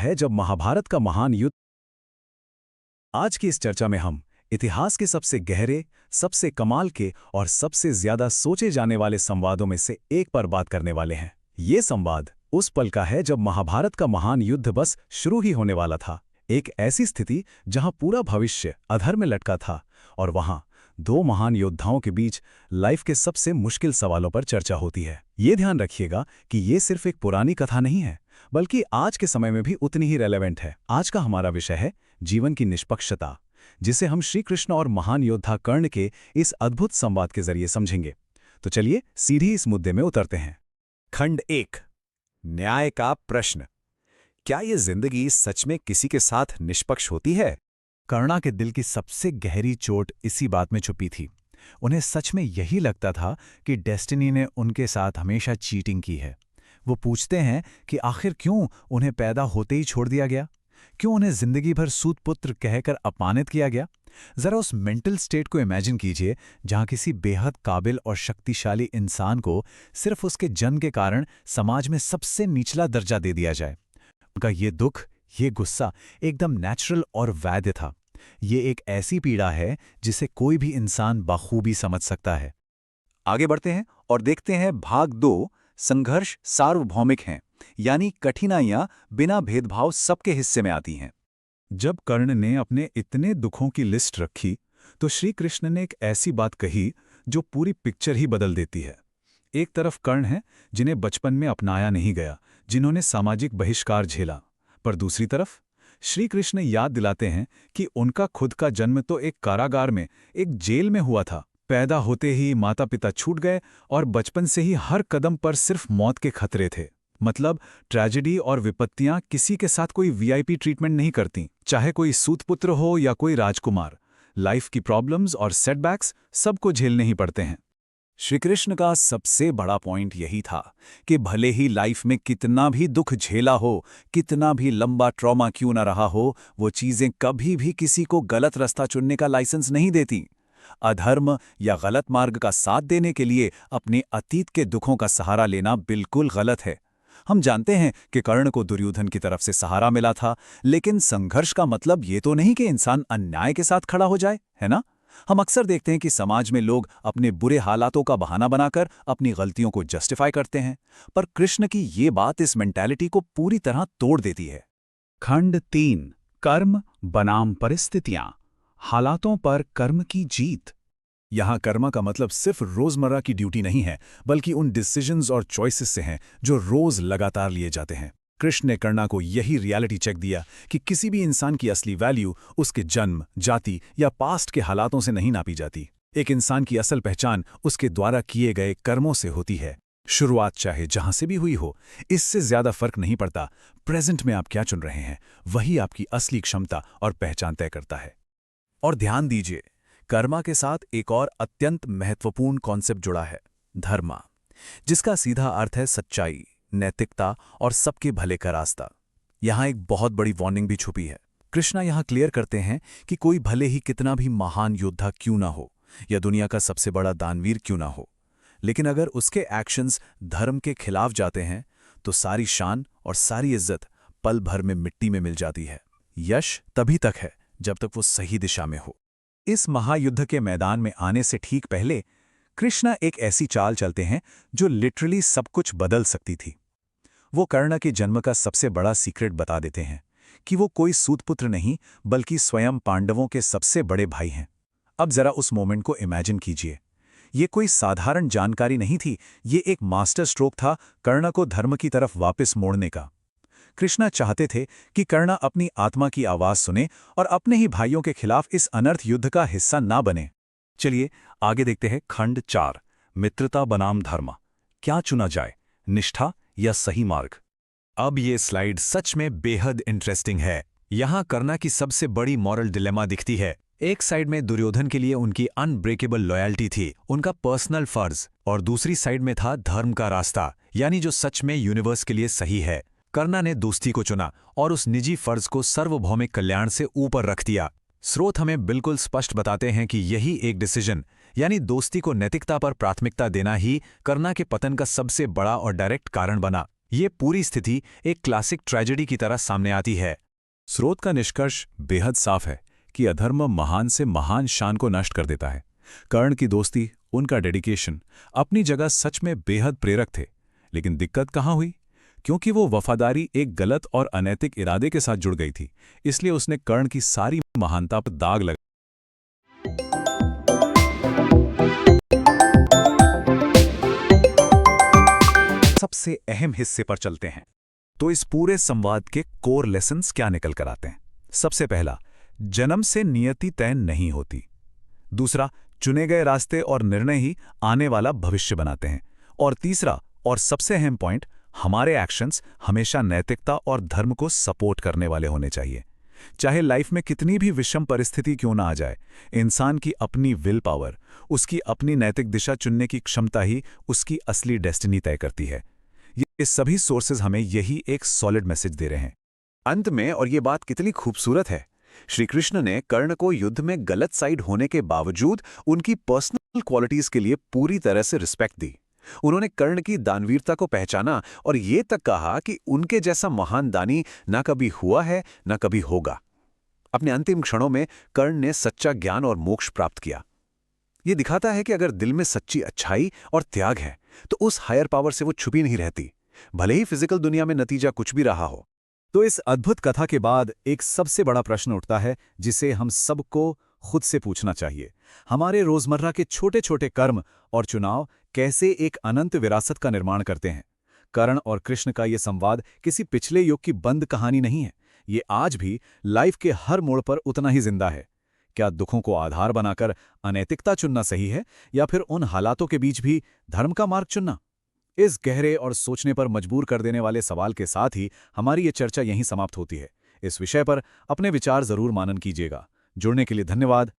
है जब महाभारत का महान युद्ध। आज की इस चर्चा में हम इतिहास के सबसे गहरे, सबसे कमाल के और सबसे ज्यादा सोचे जाने वाले संवादों में से एक पर बात करने वाले हैं। ये संवाद उस पल का है जब महाभारत का महान युद्ध बस शुरू ही होने वाला था। एक ऐसी स्थिति जहां पूरा भविष्य अधर में लटका था और वहां दो महान योद्धाओं के बीच लाइफ के सबसे मुश्किल सवालों पर चर्चा होती है। ये ध्यान रखिएगा कि ये सिर्फ एक पुरानी कथा नहीं है, बल्कि आज के समय में भी उतनी ही रेलेवेंट है। आज का हमारा विषय है जीवन की निष्पक्षता, जिसे हम श्री कृष्ण और महान योद्धा कर्ण के इस अद्भुत संवाद के जरिए समझेंगे। तो चलिए सीधी इस मुद्दे में उतरते हैं। खंड 1, न्याय का प्रश्न। क्या ये जिंदगी सच में किसी के साथ निष्पक्ष होती है? करुणा के दिल की सबसे गहरी चोट इसी बात में छुपी थी। उन्हें सच में यही लगता था कि डेस्टिनी ने उनके साथ हमेशा चीटिंग की है। वो पूछते हैं कि आखिर क्यों उन्हें पैदा होते ही छोड़ दिया गया, क्यों उन्हें जिंदगी भर सूतपुत्र कहकर अपमानित किया गया। जरा उस मेंटल स्टेट को इमेजिन कीजिए जहां किसी बेहद काबिल और शक्तिशाली इंसान को सिर्फ उसके जन्म के कारण समाज में सबसे निचला दर्जा दे दिया जाए। उनका ये दुख, ये गुस्सा एकदम नेचुरल और वैध था। ये एक ऐसी पीड़ा है जिसे कोई भी इंसान बखूबी समझ सकता है। आगे बढ़ते हैं और देखते हैं भाग 2, संघर्ष सार्वभौमिक हैं, यानी कठिनाइयां बिना भेदभाव सबके हिस्से में आती हैं। जब कर्ण ने अपने इतने दुखों की लिस्ट रखी तो श्री कृष्ण ने एक ऐसी बात कही जो पूरी पिक्चर ही बदल देती है। एक तरफ कर्ण हैं जिन्हें बचपन में अपनाया नहीं गया, जिन्होंने सामाजिक बहिष्कार झेला, पर दूसरी तरफ श्री कृष्ण याद दिलाते हैं कि उनका खुद का जन्म तो एक कारागार में, एक जेल में हुआ था। पैदा होते ही माता पिता छूट गए और बचपन से ही हर कदम पर सिर्फ मौत के खतरे थे। मतलब ट्रेजेडी और विपत्तियां किसी के साथ कोई वीआईपी ट्रीटमेंट नहीं करती, चाहे कोई सूतपुत्र हो या कोई राजकुमार। लाइफ की प्रॉब्लम्स और सेटबैक्स सबको झेलने ही पड़ते हैं। श्रीकृष्ण का सबसे बड़ा पॉइंट यही था कि भले ही लाइफ में कितना भी दुख झेला हो, कितना भी लंबा ट्रॉमा क्यों न रहा हो, वो चीजें कभी भी किसी को गलत रास्ता चुनने का लाइसेंस नहीं देती। अधर्म या गलत मार्ग का साथ देने के लिए अपने अतीत के दुखों का सहारा लेना बिल्कुल गलत है। हम जानते हैं कि कर्ण को दुर्योधन की तरफ से सहारा मिला था, लेकिन संघर्ष का मतलब ये तो नहीं कि इंसान अन्याय के साथ खड़ा हो जाए, है ना? हम अक्सर देखते हैं कि समाज में लोग अपने बुरे हालातों का बहाना बनाकर अपनी गलतियों को जस्टिफाई करते हैं, पर कृष्ण की ये बात इस मेंटालिटी को पूरी तरह तोड़ देती है। खंड 3, कर्म बनाम परिस्थितियां, हालातों पर कर्म की जीत। यहाँ कर्म का मतलब सिर्फ रोजमर्रा की ड्यूटी नहीं है, बल्कि उन डिसीजंस और चॉइसेस से हैं जो रोज लगातार लिए जाते हैं। कृष्ण ने कर्णा को यही रियलिटी चेक दिया कि किसी भी इंसान की असली वैल्यू उसके जन्म, जाति या पास्ट के हालातों से नहीं नापी जाती। एक इंसान की असल पहचान उसके द्वारा किए गए कर्मों से होती है। शुरुआत चाहे जहां से भी हुई हो, इससे ज्यादा फर्क नहीं पड़ता। प्रेजेंट में आप क्या चुन रहे हैं, वही आपकी असली क्षमता और पहचान तय करता है। और ध्यान दीजिए, कर्मा के साथ एक और अत्यंत महत्वपूर्ण कॉन्सेप्ट जुड़ा है, धर्म, जिसका सीधा अर्थ है सच्चाई, नैतिकता और सबके भले का रास्ता। यहां एक बहुत बड़ी वार्निंग भी छुपी है। कृष्णा यहां क्लियर करते हैं कि कोई भले ही कितना भी महान योद्धा क्यों ना हो या दुनिया का सबसे बड़ा दानवीर क्यों ना हो, लेकिन अगर उसके एक्शंस धर्म के खिलाफ जाते हैं तो सारी शान और सारी इज्जत पल भर में मिट्टी में मिल जाती है। यश तभी तक है जब तक वो सही दिशा में हो। इस महायुद्ध के मैदान में आने से ठीक पहले कृष्णा एक ऐसी चाल चलते हैं जो लिटरली सब कुछ बदल सकती थी। वो कर्ण के जन्म का सबसे बड़ा सीक्रेट बता देते हैं कि वो कोई सूतपुत्र नहीं, बल्कि स्वयं पांडवों के सबसे बड़े भाई हैं। अब जरा उस मोमेंट को इमेजिन कीजिए। ये कोई साधारण जानकारी नहीं थी, ये एक मास्टर स्ट्रोक था कर्ण को धर्म की तरफ वापस मोड़ने का। कृष्णा चाहते थे कि कर्ण अपनी आत्मा की आवाज सुने और अपने ही भाइयों के खिलाफ इस अनर्थ युद्ध का हिस्सा ना बने। चलिए आगे देखते हैं खंड 4, मित्रता बनाम धर्म। क्या चुना जाए, निष्ठा या सही मार्ग? अब ये स्लाइड सच में बेहद इंटरेस्टिंग है। यहां कर्ण की सबसे बड़ी मॉरल डिलेमा दिखती है। एक साइड में दुर्योधन के लिए उनकी अनब्रेकेबल लॉयल्टी थी, उनका पर्सनल फर्ज, और दूसरी साइड में था धर्म का रास्ता, यानी जो सच में यूनिवर्स के लिए सही है। कर्ण ने दोस्ती को चुना और उस निजी फर्ज को सार्वभौमिक कल्याण से ऊपर रख दिया। स्रोत हमें बिल्कुल स्पष्ट बताते हैं कि यही एक डिसीजन, यानी दोस्ती को नैतिकता पर प्राथमिकता देना ही कर्ण के पतन का सबसे बड़ा और डायरेक्ट कारण बना। ये पूरी स्थिति एक क्लासिक ट्रेजेडी की तरह सामने आती है। स्रोत का निष्कर्ष बेहद साफ है कि अधर्म महान से महान शान को नष्ट कर देता है। कर्ण की दोस्ती, उनका डेडिकेशन अपनी जगह सच में बेहद प्रेरक थे, लेकिन दिक्कत कहाँ हुई? क्योंकि वो वफादारी एक गलत और अनैतिक इरादे के साथ जुड़ गई थी, इसलिए उसने कर्ण की सारी महानता पर दाग लगा। सबसे अहम हिस्से पर चलते हैं। तो इस पूरे संवाद के कोर लेसन्स क्या निकल कर आते हैं? सबसे पहला, जन्म से नियति तय नहीं होती। दूसरा, चुने गए रास्ते और निर्णय ही आने वाला भविष्य बनाते हैं। और तीसरा और सबसे अहम पॉइंट, हमारे एक्शंस हमेशा नैतिकता और धर्म को सपोर्ट करने वाले होने चाहिए। चाहे लाइफ में कितनी भी विषम परिस्थिति क्यों ना आ जाए, इंसान की अपनी विल पावर, उसकी अपनी नैतिक दिशा चुनने की क्षमता ही उसकी असली डेस्टिनी तय करती है। ये सभी सोर्सेज हमें यही एक सॉलिड मैसेज दे रहे हैं। अंत में, और ये बात कितनी खूबसूरत है, श्री कृष्ण ने कर्ण को युद्ध में गलत साइड होने के बावजूद उनकी पर्सनल क्वालिटीज के लिए पूरी तरह से रिस्पेक्ट दी। उन्होंने कर्ण की दानवीरता को पहचाना और ये तक कहा कि उनके जैसा महान दानी ना कभी हुआ है ना कभी होगा। अपने अंतिम क्षणों में कर्ण ने सच्चा ज्ञान और मोक्ष प्राप्त किया। ये दिखाता है कि अगर दिल में सच्ची अच्छाई और त्याग है तो उस हायर पावर से वो छुपी नहीं रहती, भले ही फिजिकल दुनिया में नतीजा कुछ भी रहा हो। तो इस अद्भुत कथा के बाद एक सबसे बड़ा प्रश्न उठता है जिसे हम सबको खुद से पूछना चाहिए। हमारे रोजमर्रा के छोटे छोटे कर्म और चुनाव कैसे एक अनंत विरासत का निर्माण करते हैं? कर्ण और कृष्ण का ये संवाद किसी पिछले युग की बंद कहानी नहीं है, ये आज भी लाइफ के हर मोड़ पर उतना ही जिंदा है। क्या दुखों को आधार बनाकर अनैतिकता चुनना सही है, या फिर उन हालातों के बीच भी धर्म का मार्ग चुनना? इस गहरे और सोचने पर मजबूर कर देने वाले सवाल के साथ ही हमारी ये चर्चा यहीं समाप्त होती है। इस विषय पर अपने विचार जरूर मानन कीजिएगा। जुड़ने के लिए धन्यवाद।